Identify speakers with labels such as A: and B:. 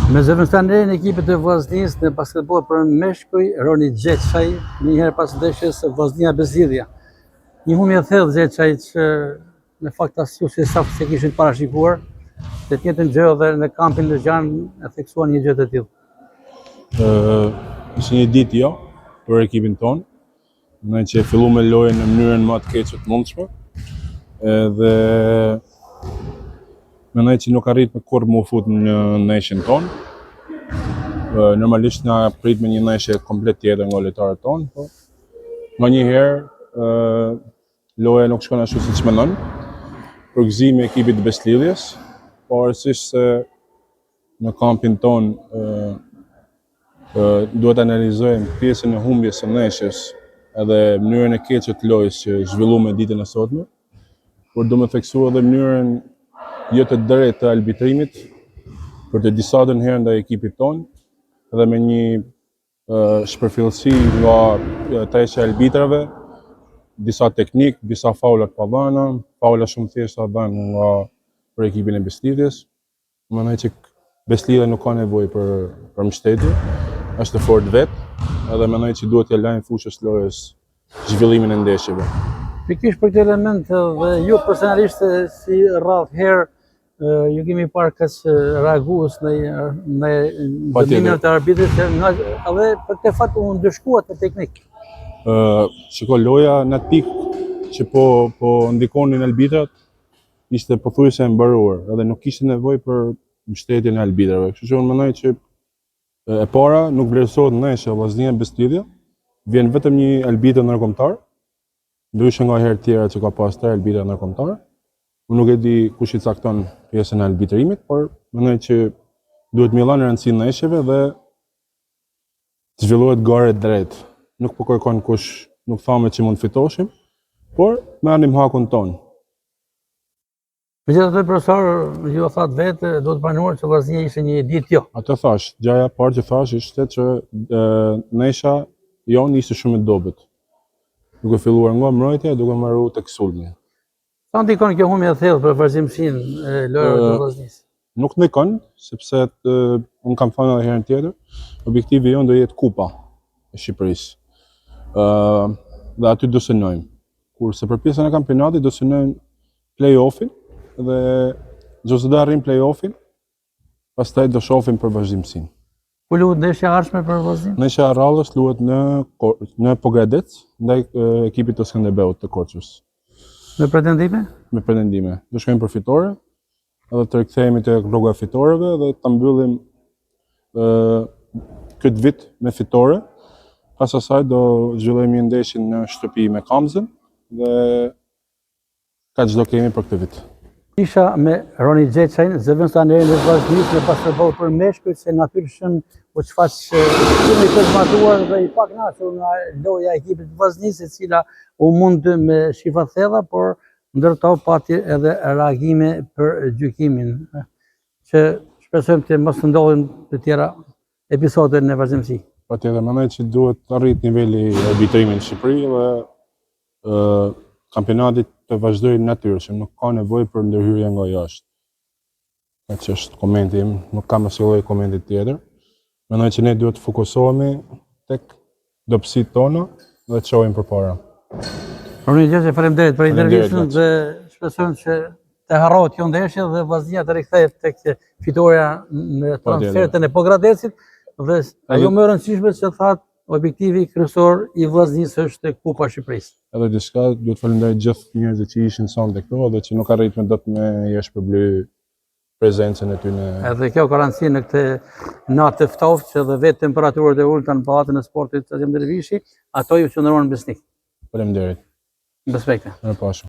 A: Me zëvendëstarin e ekipit të Vllaznisë në basketboll për meshkuj, Roni Xheçaj, njëherë pas ndeshjes Vllaznia Bezidhja. Një humbje e thellë Xheçaj që në fakt asnjë si sa se kishin parashikuar, të njëjtën gjë edhe në kampin Lëzhan e theksuan një gjë të tillë.
B: Ishte një ditë jo për ekipin tonë, ne që filluam me lojën në mënyrën më të keqe të mundshme, edhe mendoj që nuk arrit me kurrë më u fut në ndeshjen tonë. Normalisht na prit me një ndeshje komplet tjetër nga lojtarët tonë, po nganjëherë loja nuk shkon ashtu siç mendon. Përgëzimi i ekipit të Beslidhjes, pavarësisht se në kampin tonë duhet analizojmë pjesën e humbjes së ndeshjes edhe mënyrën e keqe të lojës që zhvilluam me ditën e sotme, por do të theksoj edhe mënyrën jo të drejtë të arbitrimit për të disa herë ndaj ekipit tonë, edhe me një shpërfillësi nga treshja e arbitrave, disa teknik, disa faula të padhëna, faula shumë thjeshta dhënë nga për ekipin e Beslidhjes. Mendoj që Beslidhja nuk ka nevojë për mbështetje, është fort vetë, edhe mendoj që duhet t'ia lajmë fushës lojës zhvillimin e ndeshjeve.
A: Pikërisht për këtë element dhe ju personalisht si rrallë herë ju kemi parë kaq reagues në vendimin e arbitrit, edhe për këtë fat u ndëshkuat në teknik.
B: Shiko, loja në atë pikë që po ndikonin arbitrat ishte pothuajse e mbaruar, edhe nuk kishte nevojë për mbështetjen e arbitrave. Kështu që unë mendoj që e para nuk vlerësohet ndeshja Vllaznia Beslidhja, vjen vetëm një arbitër ndërkombëtar, ndryshe nga herë tjera që ka pas 3 arbitra ndërkombëtar. Unë nuk e di kush i cakton pjesën e arbitrimit, por mendoj që duhet më dhënë rëndësi ndeshjeve dhe të zhvillohet gara e drejtë. Nuk po kërkon kush, nuk thamë që mund të fitoshim, por merrnim hakun ton.
A: Megjithatë, profesor, ju thatë vetë, do të pranuar që Vllaznia ishte një ditë jo.
B: Atë thash, gjaja e parë që thash ishte që ndeshja jonë ishte shumë e dobët. Duke filluar nga mbrojtja, duke marrë tek sulmi.
A: Sa ndikon kjo humbje e thellë për vazhdimsinë e lojëve të Vllaznisë?
B: Nuk ndikon, sepse unë kam thënë edhe herën tjetër, objektivi jonë do jetë kupa e Shqipërisë. Dhe aty do synojmë. Kurse për pjesën e kampionatit do synojmë play-offin dhe nëse do arrijmë play-offin, pastaj do shohim për vazhdimsinë.
A: Ku luhet ndeshja e ardhshme për Vllaznin?
B: Ndeshja e radhës luhet në Pogradec ndaj ekipit të Skënderbeut të Korçës.
A: Me pretendime?
B: Me pretendime. Do shkojmë për fitore, edhe të rikthehemi te rruga e fitoreve dhe ta mbyllim këtë vit me fitore. Pas asaj do zhvillojmë një ndeshje në shtëpi me Kamzën dhe kaq do kemi për këtë vit.
A: Isha me Roni Xheçaj, zëvendëstarin e Vllaznisë në basketboll për meshkuj, se natyrshëm u shfaq shumë i këzmatuar dhe i pakënaqur nga loja e ekipit të Vllaznisë, e cila u mund me shifra thella, por ndërto pati edhe reagime për gjykimin, që shpresojmë të mos ndodhin të tjera episode në vazhdimsi.
B: Patjetër, mendoj që duhet të arrit niveli i arbitrimit në Shqipëri dhe kampionati të vazhdojë natyrshëm, nuk ka nevojë për ndërhyrje nga jashtë. Kaq është komenti im, nuk kam asnjë lloj komenti tjetër. Mendoj që ne duhet të fokusohemi tek dobësitë tona dhe të shohim përpara.
A: Roni Xheçaj, faleminderit për intervistën dhe shpresojmë që të harrohet kjo ndeshje dhe Vllaznia të rikthehet tek fitoria në transfertën e Pogradecit dhe ajo më e rëndësishme që thatë objektivi kryesor i Vllaznisë është Kupa e Shqipërisë.
B: Edhe diçka, duhet të falenderoj gjithë njerëzit që ishin sonte këtu dhe që nuk arritën dot me jashpërbly prezencën e tyre.
A: Edhe kjo ka rëndësi në këtë natë të ftohtë që edhe vetë temperaturat e ulta në pallatin e sportit Azem Dervishi, ato ju qëndruan besnik.
B: Faleminderit.
A: Bespekte.
B: Mirupafshim.